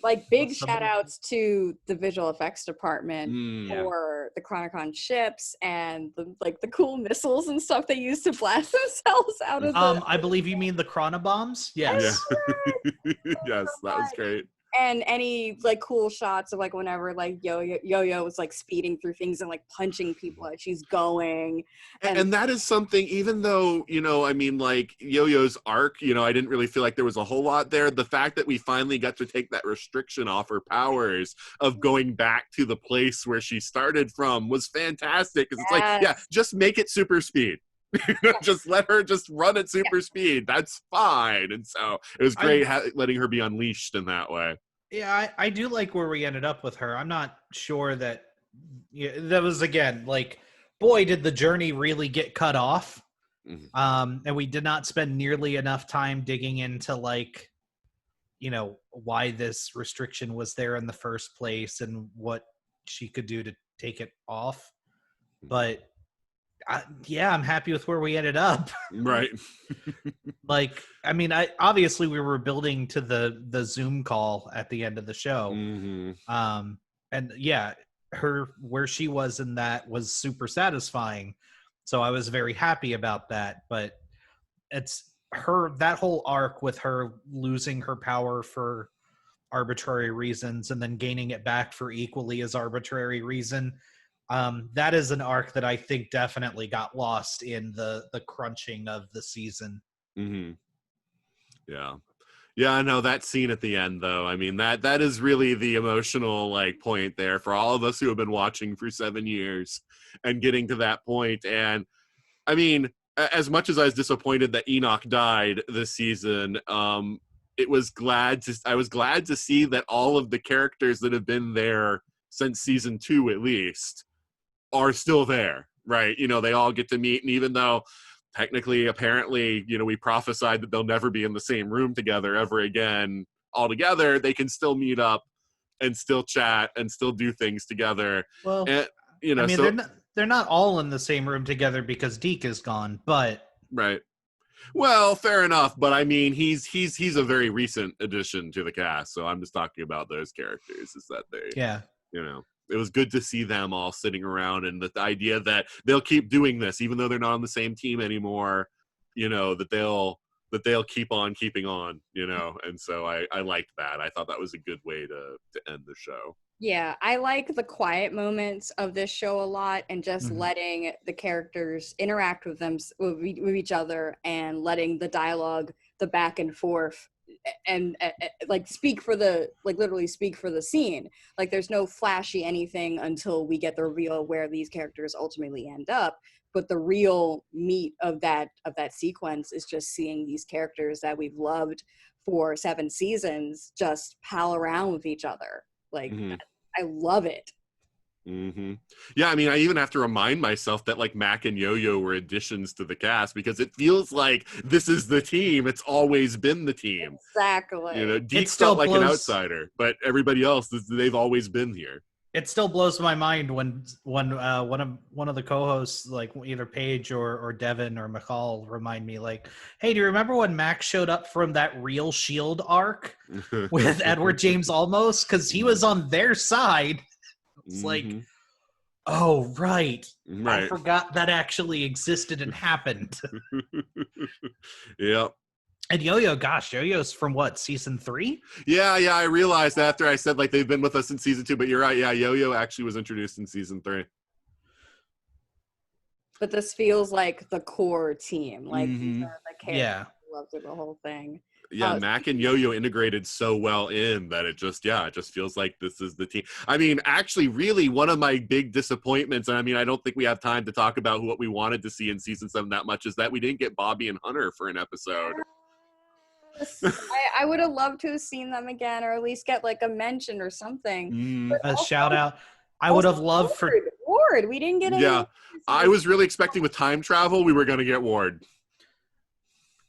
[SPEAKER 2] Like big shout outs to the visual effects department for the Chronicon ships and the cool missiles and stuff they use to blast themselves out of
[SPEAKER 3] I believe you mean the chronobombs? Yes.
[SPEAKER 4] Yeah. Yes, that was great.
[SPEAKER 2] And any like cool shots of like whenever like Yo-Yo was like speeding through things and like punching people as she's going.
[SPEAKER 4] And that is something, even though, like Yo-Yo's arc, I didn't really feel like there was a whole lot there. The fact that we finally got to take that restriction off her powers of going back to the place where she started from was fantastic. Because it's like, just make it super speed. Just let her just run at super speed. That's fine. And so it was great letting her be unleashed in that way.
[SPEAKER 3] Yeah, I do like where we ended up with her. I'm not sure that that was, again, like, boy, did the journey really get cut off. And we did not spend nearly enough time digging into, like, why this restriction was there in the first place and what she could do to take it off. But I'm happy with where we ended up.
[SPEAKER 4] Right.
[SPEAKER 3] Like, I mean, obviously we were building to the Zoom call at the end of the show. And where she was in that was super satisfying. So I was very happy about that. But it's that whole arc with her losing her power for arbitrary reasons and then gaining it back for equally as arbitrary reason. That is an arc that I think definitely got lost in the crunching of the season.
[SPEAKER 4] Yeah. Yeah, I know that scene at the end, though. I mean, that is really the emotional like point there for all of us who have been watching for 7 years and getting to that point. And I mean, as much as I was disappointed that Enoch died this season, I was glad to see that all of the characters that have been there since season 2, at least, are still there, right? They all get to meet, and even though technically, apparently, we prophesied that they'll never be in the same room together ever again all together, they can still meet up and still chat and still do things together.
[SPEAKER 3] Well,
[SPEAKER 4] And you know,
[SPEAKER 3] I mean,
[SPEAKER 4] so
[SPEAKER 3] they're not all in the same room together because Deke is gone, but
[SPEAKER 4] right. Well, fair enough, but I mean, he's a very recent addition to the cast, so I'm just talking about those characters. Is that they,
[SPEAKER 3] yeah.
[SPEAKER 4] it was good to see them all sitting around, and the idea that they'll keep doing this, even though they're not on the same team anymore. That they'll keep on keeping on, and so I liked that. I thought that was a good way to end the show.
[SPEAKER 2] Yeah, I like the quiet moments of this show a lot, and just
[SPEAKER 3] Mhm.
[SPEAKER 2] letting the characters interact with them with each other, and letting the dialogue, the back and forth, and like speak for the literally speak for the scene. Like there's no flashy anything until we get the reveal where these characters ultimately end up. But the real meat of that sequence is just seeing these characters that we've loved for 7 seasons just pal around with each other. Like,
[SPEAKER 4] Mm-hmm.
[SPEAKER 2] I love it.
[SPEAKER 4] Mm-hmm. Yeah, I mean, I even have to remind myself that like Mac and Yo-Yo were additions to the cast, because it feels like this is the team. It's always been the team.
[SPEAKER 2] Exactly.
[SPEAKER 4] Deke
[SPEAKER 3] still
[SPEAKER 4] felt like an
[SPEAKER 3] blows-
[SPEAKER 4] outsider, but everybody else, they've always been here.
[SPEAKER 3] It still blows my mind when one of the co-hosts, like either Paige or Devin or McCall, remind me like, "Hey, do you remember when Max showed up from that real Shield arc with Edward James Olmos? Because he was on their side." It's like,
[SPEAKER 4] Mm-hmm.
[SPEAKER 3] oh right,
[SPEAKER 4] Right.
[SPEAKER 3] I forgot that actually existed and happened.
[SPEAKER 4] Yep.
[SPEAKER 3] And Yo-Yo's from what, season 3?
[SPEAKER 4] Yeah, I realized after I said like they've been with us in season 2, but you're right. Yeah, Yo-Yo actually was introduced in season 3.
[SPEAKER 2] But this feels like the core team. Like these
[SPEAKER 4] Mhm.
[SPEAKER 2] are the characters
[SPEAKER 3] Yeah.
[SPEAKER 2] who loved the whole thing.
[SPEAKER 4] Yeah, Mac and Yo-Yo integrated so well in that it just feels like this is the team. I mean, actually, really, one of my big disappointments, and I mean, I don't think we have time to talk about what we wanted to see in season 7 that much, is that we didn't get Bobby and Hunter for an episode.
[SPEAKER 2] Yes. I would have loved to have seen them again, or at least get like a mention or something. But
[SPEAKER 3] A
[SPEAKER 2] also-
[SPEAKER 3] shout out. I would have
[SPEAKER 2] also
[SPEAKER 3] loved for
[SPEAKER 2] Ward. We didn't get any.
[SPEAKER 4] Yeah, I was really expecting with time travel we were going to get Ward.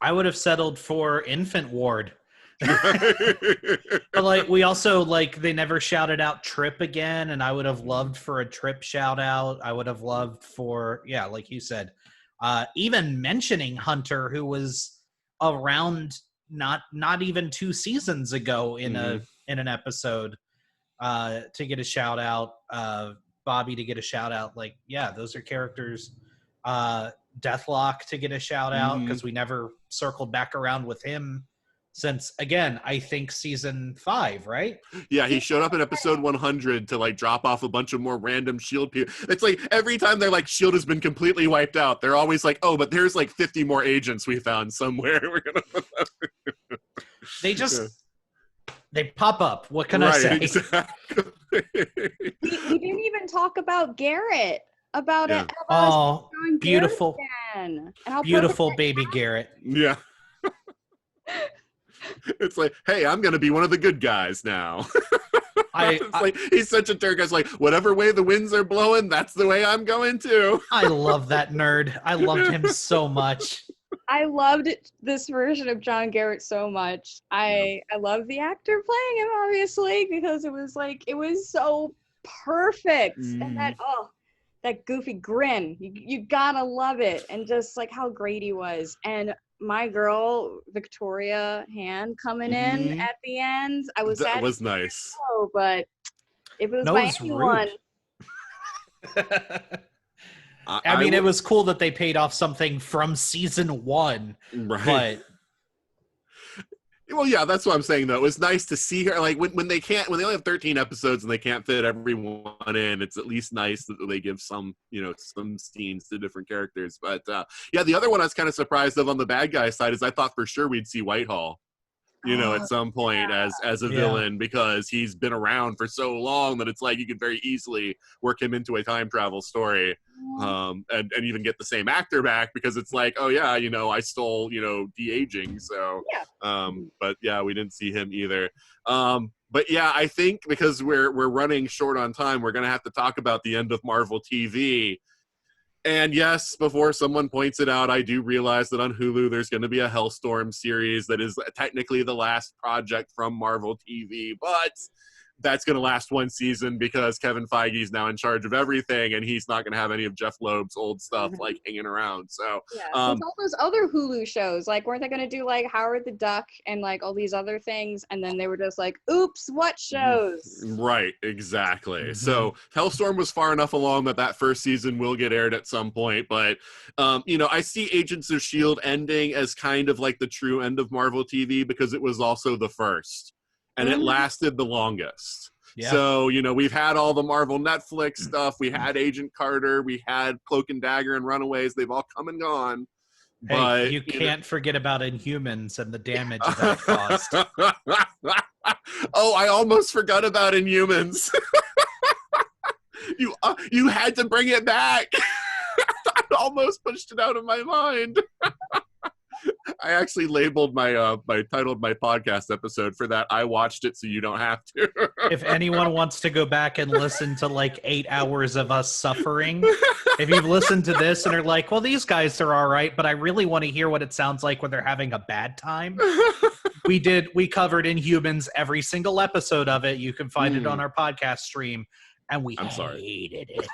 [SPEAKER 3] I would have settled for Infant Ward. But like we also like they never shouted out Trip again, and I would have loved for a Trip shout out. I would have loved for like you said, even mentioning Hunter, who was around not even 2 seasons ago in an episode, to get a shout out. Bobby to get a shout out. Like those are characters. Deathlock to get a shout out because we never circled back around with him since, again, I think season 5, right?
[SPEAKER 4] Yeah, he showed up in episode 100 to like drop off a bunch of more random Shield people. It's like every time they're like Shield has been completely wiped out, they're always like, oh, but there's like 50 more agents we found somewhere. We're gonna put them.
[SPEAKER 3] They just they pop up. What can I say?
[SPEAKER 4] Exactly.
[SPEAKER 2] We didn't even talk about Garrett. About it.
[SPEAKER 3] Oh,
[SPEAKER 2] John
[SPEAKER 3] beautiful,
[SPEAKER 2] Garrett again, and how
[SPEAKER 3] beautiful baby Garrett.
[SPEAKER 4] Yeah. It's like, hey, I'm gonna be one of the good guys now. It's like he's such a dirt guy. It's like whatever way the winds are blowing, that's the way I'm going to.
[SPEAKER 3] I love that nerd. I loved him so much.
[SPEAKER 2] I loved this version of John Garrett so much. I love the actor playing him, obviously, because it was so perfect. And that goofy grin, you gotta love it. And just like how great he was. And my girl Victoria Hand coming in at the end, I was sad.
[SPEAKER 4] That was nice.
[SPEAKER 2] But if it was by anyone,
[SPEAKER 3] I mean, it was cool that they paid off something from season 1,
[SPEAKER 4] right? Well, yeah, that's what I'm saying though. It was nice to see her. Like when they only have 13 episodes and they can't fit everyone in, it's at least nice that they give some scenes to different characters. But the other one I was kind of surprised of on the bad guy side is I thought for sure we'd see Whitehall, at some point as a villain, because he's been around for so long that it's like you could very easily work him into a time travel story, and even get the same actor back, because it's like, oh yeah, I stole de-aging, so but yeah, we didn't see him either. But yeah, I think because we're running short on time, we're gonna have to talk about the end of Marvel TV. And yes, before someone points it out, I do realize that on Hulu there's going to be a Hellstorm series that is technically the last project from Marvel TV. But that's going to last one season because Kevin Feige's now in charge of everything, and he's not going to have any of Jeff Loeb's old stuff like hanging around. So
[SPEAKER 2] yeah, there's all those other Hulu shows. Like, weren't they going to do like Howard the Duck and like all these other things? And then they were just like, oops, what shows?
[SPEAKER 4] right, exactly. So Hellstorm was far enough along that that first season will get aired at some point. But you know, I see Agents of Shield ending as kind of like the true end of Marvel TV because it was also the first, and it lasted the longest.
[SPEAKER 3] Yeah.
[SPEAKER 4] So, you know, we've had all the Marvel Netflix stuff. We had Agent Carter. We had Cloak and Dagger and Runaways. They've all come and gone.
[SPEAKER 3] Hey,
[SPEAKER 4] But
[SPEAKER 3] you can't forget about Inhumans and the damage that caused.
[SPEAKER 4] Oh, I almost forgot about Inhumans. You had to bring it back. I almost pushed it out of my mind. I actually labeled my titled my podcast episode for that. I watched it so you don't have to.
[SPEAKER 3] If anyone wants to go back and listen to like 8 hours of us suffering, if you've listened to this and are like, well, these guys are all right, but I really want to hear what it sounds like when they're having a bad time. We covered Inhumans, every single episode of it. You can find it on our podcast stream, and we hated it.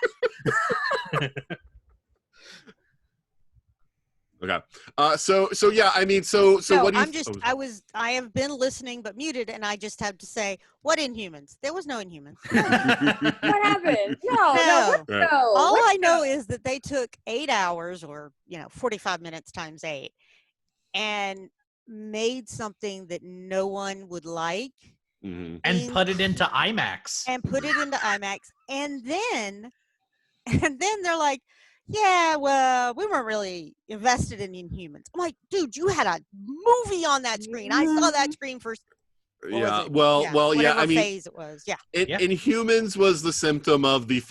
[SPEAKER 4] Okay. So yeah, I mean, so
[SPEAKER 1] No,
[SPEAKER 4] what do you?
[SPEAKER 1] I have been listening but muted, and I just have to say, what Inhumans? There was no Inhumans.
[SPEAKER 2] What happened?
[SPEAKER 1] No.
[SPEAKER 4] Right.
[SPEAKER 1] All I know is that they took 8 hours, or 45 minutes times 8, and made something that no one would like,
[SPEAKER 3] and put it into IMAX.
[SPEAKER 1] and then they're like, yeah, well, we weren't really invested in Inhumans. I'm like, dude, you had a movie on that screen. I saw that screen first.
[SPEAKER 4] Yeah. Well, yeah. I mean,
[SPEAKER 1] phase it was. Yeah.
[SPEAKER 4] Inhumans was the symptom of the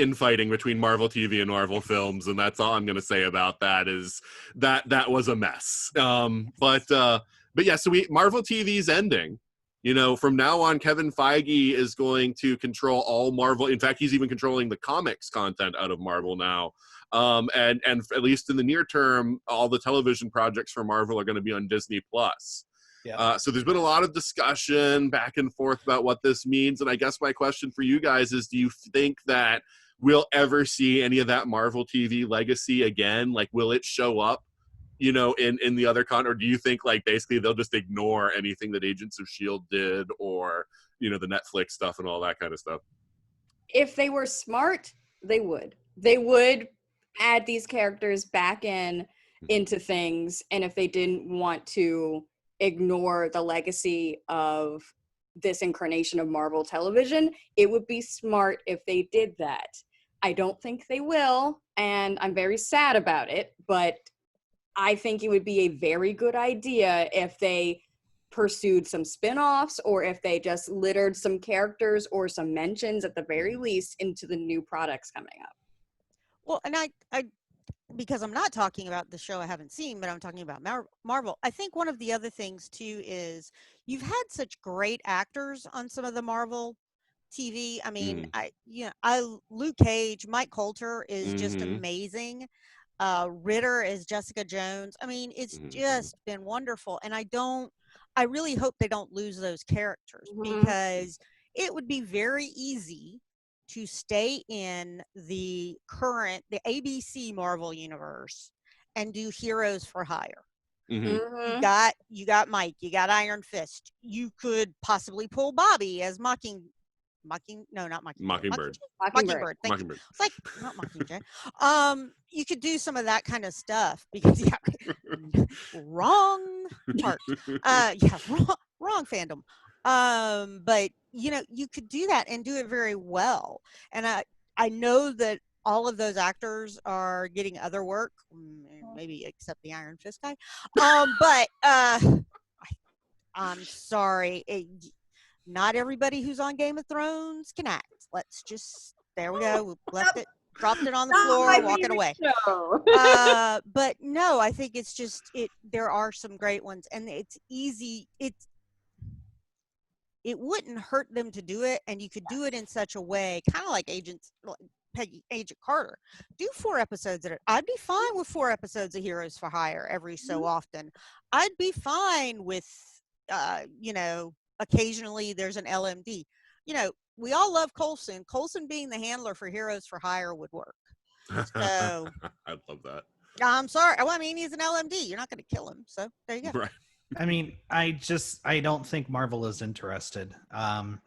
[SPEAKER 4] infighting between Marvel TV and Marvel Films, and that's all I'm going to say about that. Is that was a mess. But yeah. So Marvel TV's ending. You know, from now on, Kevin Feige is going to control all Marvel. In fact, he's even controlling the comics content out of Marvel now. And at least in the near term, all the television projects for Marvel are going to be on Disney Plus.
[SPEAKER 3] Yeah.
[SPEAKER 4] So there's been a lot of discussion back and forth about what this means. And I guess my question for you guys is, do you think that we'll ever see any of that Marvel TV legacy again? Like, will it show up, in the other or do you think like basically they'll just ignore anything that Agents of S.H.I.E.L.D. did, or, the Netflix stuff and all that kind of stuff?
[SPEAKER 2] If they were smart, they would. They would add these characters back into things. And if they didn't want to ignore the legacy of this incarnation of Marvel television, it would be smart if they did that. I don't think they will, and I'm very sad about it, but I think it would be a very good idea if they pursued some spin-offs, or if they just littered some characters or some mentions at the very least into the new products coming up.
[SPEAKER 1] Well, and I because I'm not talking about the show I haven't seen, but I'm talking about Marvel. I think one of the other things too is you've had such great actors on some of the Marvel TV. I mean, Luke Cage, Mike Coulter is just amazing. Ritter is Jessica Jones. I mean, it's just been wonderful. And I really hope they don't lose those characters, because it would be very easy to stay in the ABC Marvel universe and do Heroes for Hire. You got Mike, you got Iron Fist. You could possibly pull Bobby as Mockingbird.
[SPEAKER 2] Mockingbird.
[SPEAKER 1] Thank you. It's like not Mockingjay. You could do some of that kind of stuff, because wrong part. Wrong fandom. But you could do that and do it very well. And I know that all of those actors are getting other work, maybe except the Iron Fist guy. But I'm sorry. Not everybody who's on Game of Thrones can act. There we go. Dropped it on the floor, walking away. But no, I think it's just there are some great ones, and it's easy. It wouldn't hurt them to do it, and you could do it in such a way, kind of like Agent Carter. Do 4 episodes I'd be fine with 4 episodes of Heroes for Hire every so often. I'd be fine with, occasionally there's an LMD. we all love Coulson. Coulson being the handler for Heroes for Hire would work. So
[SPEAKER 4] I love that.
[SPEAKER 1] I'm sorry. Well, I mean, he's an LMD. You're not going to kill him. So there you go.
[SPEAKER 4] Right.
[SPEAKER 3] I mean, I don't think Marvel is interested. That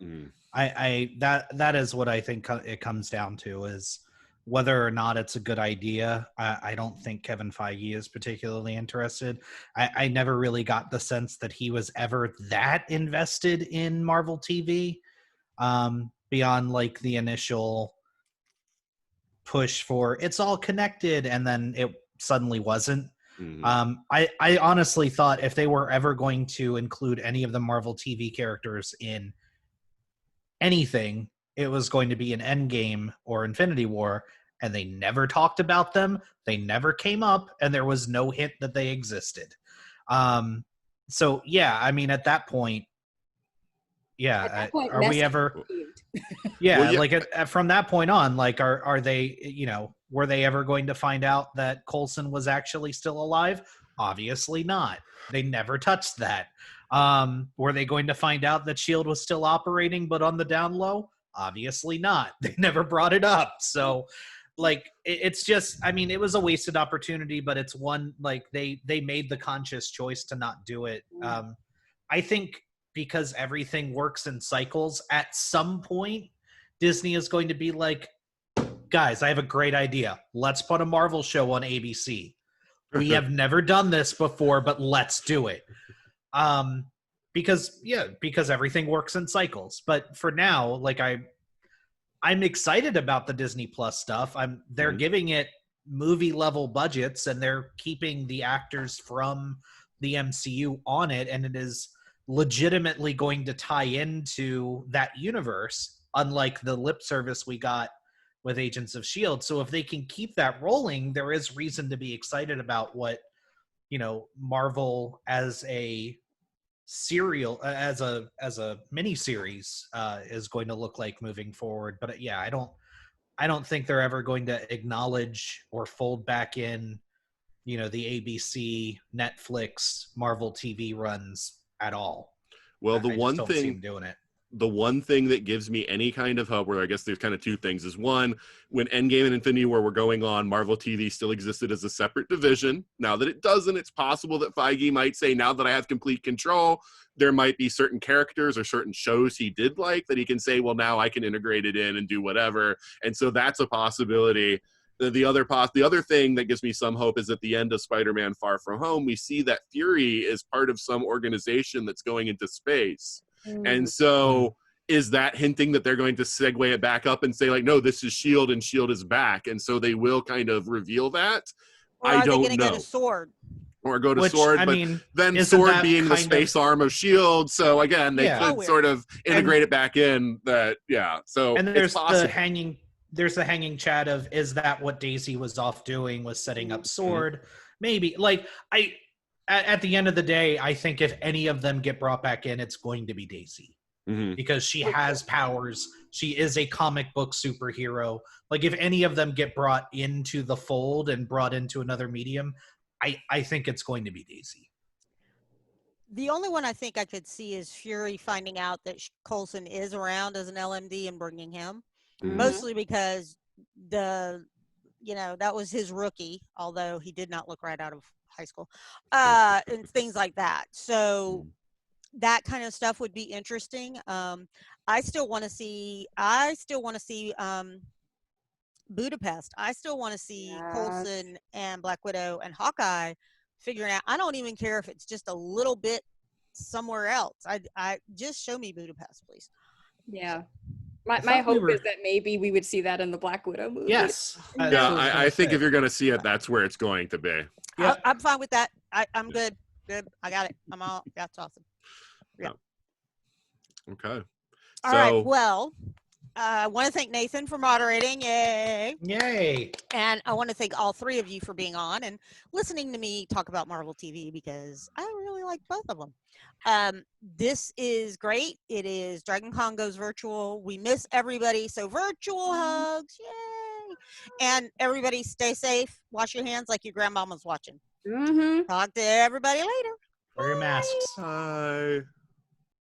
[SPEAKER 3] is what I think it comes down to, is whether or not it's a good idea. I don't think Kevin Feige is particularly interested. I never really got the sense that he was ever that invested in Marvel TV, beyond like the initial push for it's all connected, and then it suddenly wasn't. I honestly thought if they were ever going to include any of the Marvel TV characters in anything, it was going to be an Endgame or Infinity War, and they never talked about them. They never came up, and there was no hint that they existed. So yeah, I mean, at that point, yeah,
[SPEAKER 2] At that point,
[SPEAKER 3] are we
[SPEAKER 2] message
[SPEAKER 3] ever?
[SPEAKER 2] received.
[SPEAKER 3] Yeah,
[SPEAKER 4] Well, yeah.
[SPEAKER 3] like from that point on, like, are they? Were they ever going to find out that Coulson was actually still alive? Obviously not. They never touched that. Were they going to find out that Shield was still operating but on the down low? Obviously not. They never brought it up. So, like, it's just, I mean, it was a wasted opportunity, but it's one, like, they made the conscious choice to not do it. I think because everything works in cycles, at some point Disney is going to be like, guys, I have a great idea. Let's put a Marvel show on ABC. We have never done this before, but let's do it. Because everything works in cycles. But for now, like, I'm excited about the Disney Plus stuff. They're giving it movie level budgets, and they're keeping the actors from the MCU on it, and it is legitimately going to tie into that universe, unlike the lip service we got with Agents of S.H.I.E.L.D. So if they can keep that rolling, there is reason to be excited about what, Marvel as a serial, as a mini series, is going to look like moving forward. But yeah, I don't think they're ever going to acknowledge or fold back in, the ABC, Netflix, Marvel TV runs at all.
[SPEAKER 4] Well,
[SPEAKER 3] I just don't see them doing it.
[SPEAKER 4] The one thing that gives me any kind of hope, where I guess there's kind of two things, is one, when Endgame and Infinity War were going on, Marvel TV still existed as a separate division. Now that it doesn't, it's possible that Feige might say, now that I have complete control, there might be certain characters or certain shows he did like that he can say, well, now I can integrate it in and do whatever. And so that's a possibility. The other thing that gives me some hope is at the end of Spider-Man Far From Home, we see that Fury is part of some organization that's going into space. And so is that hinting that they're going to segue it back up and say, like, no, this is S.H.I.E.L.D. and S.H.I.E.L.D. is back. And so they will kind of reveal that.
[SPEAKER 1] Or
[SPEAKER 4] I
[SPEAKER 1] are they
[SPEAKER 4] don't
[SPEAKER 1] going to
[SPEAKER 4] know.
[SPEAKER 1] go to Sword?
[SPEAKER 4] Or go to
[SPEAKER 3] Which,
[SPEAKER 4] Sword,
[SPEAKER 3] I
[SPEAKER 4] but
[SPEAKER 3] mean,
[SPEAKER 4] then
[SPEAKER 3] isn't
[SPEAKER 4] Sword
[SPEAKER 3] that
[SPEAKER 4] being the
[SPEAKER 3] kind
[SPEAKER 4] space
[SPEAKER 3] of-
[SPEAKER 4] arm of S.H.I.E.L.D. So again, they
[SPEAKER 3] Yeah.
[SPEAKER 4] could sort of integrate it back in that, yeah. So
[SPEAKER 3] And
[SPEAKER 4] it's
[SPEAKER 3] there's
[SPEAKER 4] possible.
[SPEAKER 3] there's the hanging chat of, is that what Daisy was off doing, was setting up Sword? Maybe. Like, at the end of the day, I think if any of them get brought back in, it's going to be Daisy. Because she has powers. She is a comic book superhero. Like, if any of them get brought into the fold and brought into another medium, I think it's going to be Daisy.
[SPEAKER 1] The only one I think I could see is Fury finding out that Coulson is around as an LMD and bringing him. Mostly because that was his rookie, although he did not look right out of high school, and things like that. So that kind of stuff would be interesting. I still want to see Budapest. I still want to see Coulson and Black Widow and Hawkeye figuring out. I don't even care if it's just a little bit somewhere else. I just show me Budapest, please.
[SPEAKER 2] Yeah. My hope is that maybe we would see that in the Black Widow movie.
[SPEAKER 3] Yes.
[SPEAKER 4] Yeah, I think if you're going to see it, that's where it's going to be.
[SPEAKER 3] Yeah.
[SPEAKER 1] I'm fine with that. I'm good. Good. I got it. I'm all. That's awesome. Yeah.
[SPEAKER 4] Okay.
[SPEAKER 1] All right. Well, I want to thank Nathan for moderating. Yay.
[SPEAKER 3] Yay.
[SPEAKER 1] And I want to thank all three of you for being on and listening to me talk about Marvel TV, because I really like both of them. This is great. It is Dragon Con goes virtual. We miss everybody. So virtual hugs. Yay. And everybody stay safe. Wash your hands like your grandmama's watching. Talk to everybody later.
[SPEAKER 3] Wear your masks.
[SPEAKER 4] Bye.